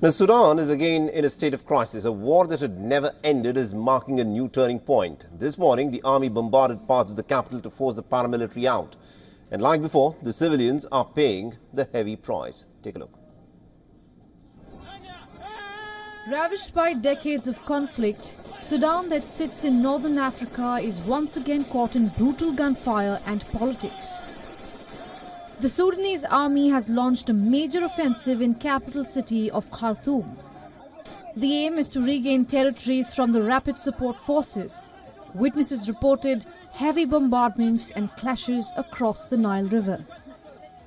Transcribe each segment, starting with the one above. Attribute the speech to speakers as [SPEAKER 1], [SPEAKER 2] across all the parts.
[SPEAKER 1] Now, Sudan is again in a state of crisis. A war that had never ended is marking a new turning point. This morning, the army bombarded parts of the capital to force the paramilitary out. And like before, the civilians are paying the heavy price. Take a look.
[SPEAKER 2] Ravished by decades of conflict, Sudan that sits in northern Africa is once again caught in brutal gunfire and politics. The Sudanese army has launched a major offensive in capital city of Khartoum. The aim is to regain territories from the rapid support forces. Witnesses reported heavy bombardments and clashes across the Nile River.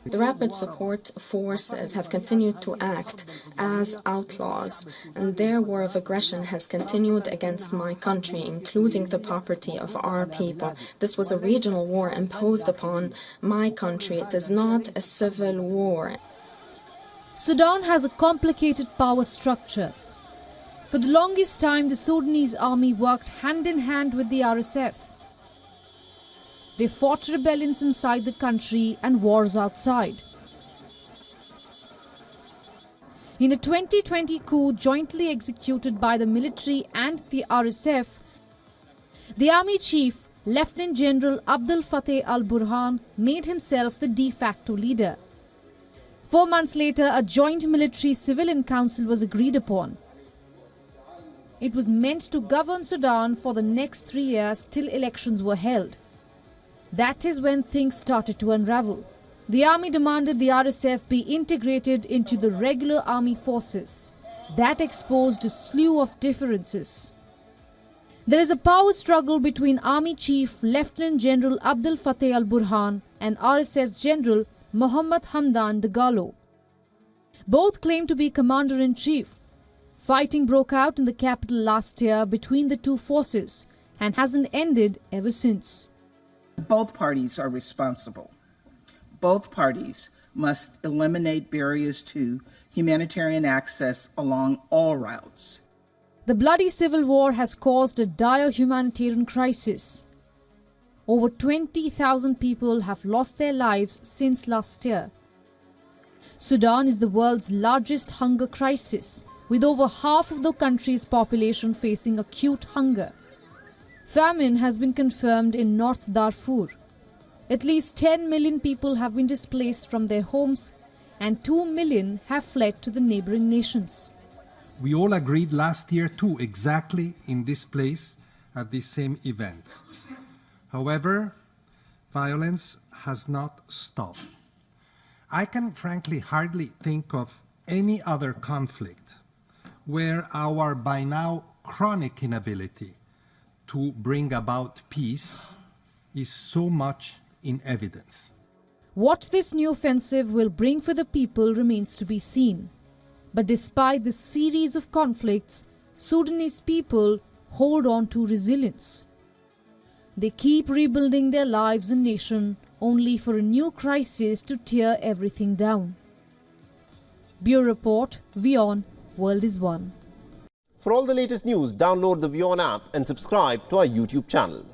[SPEAKER 3] The rapid support forces have continued to act as outlaws, and their war of aggression has continued against my country, including the property of our people. This was a regional war imposed upon my country. It is not a civil war.
[SPEAKER 2] Sudan has a complicated power structure. For the longest time, the Sudanese army worked hand in hand with the RSF. They fought rebellions inside the country and wars outside. In a 2020 coup jointly executed by the military and the RSF, the army chief, Lieutenant General Abdel Fattah al-Burhan, made himself the de facto leader. 4 months later, a joint military-civilian council was agreed upon. It was meant to govern Sudan for the next 3 years till elections were held. That is when things started to unravel. The army demanded the RSF be integrated into the regular army forces. That exposed a slew of differences. There is a power struggle between Army Chief Lieutenant General Abdel Fattah al-Burhan and RSF's General Mohammed Hamdan Dagalo. Both claim to be commander-in-chief. Fighting broke out in the capital last year between the two forces and hasn't ended ever since.
[SPEAKER 4] Both parties are responsible. Both parties must eliminate barriers to humanitarian access along all routes.
[SPEAKER 2] The bloody civil war has caused a dire humanitarian crisis. Over 20,000 people have lost their lives since last year. Sudan is the world's largest hunger crisis, with over half of the country's population facing acute hunger. Famine has been confirmed in North Darfur. At least 10 million people have been displaced from their homes and 2 million have fled to the neighboring nations.
[SPEAKER 5] We all agreed last year too, exactly in this place at this same event. However, violence has not stopped. I can frankly hardly think of any other conflict where our by now chronic inability to bring about peace is so much in evidence.
[SPEAKER 2] What this new offensive will bring for the people remains to be seen. But despite this series of conflicts, Sudanese people hold on to resilience. They keep rebuilding their lives and nation only for a new crisis to tear everything down. Bureau Report, WION, World is One.
[SPEAKER 1] For all the latest news, download the WION app and subscribe to our YouTube channel.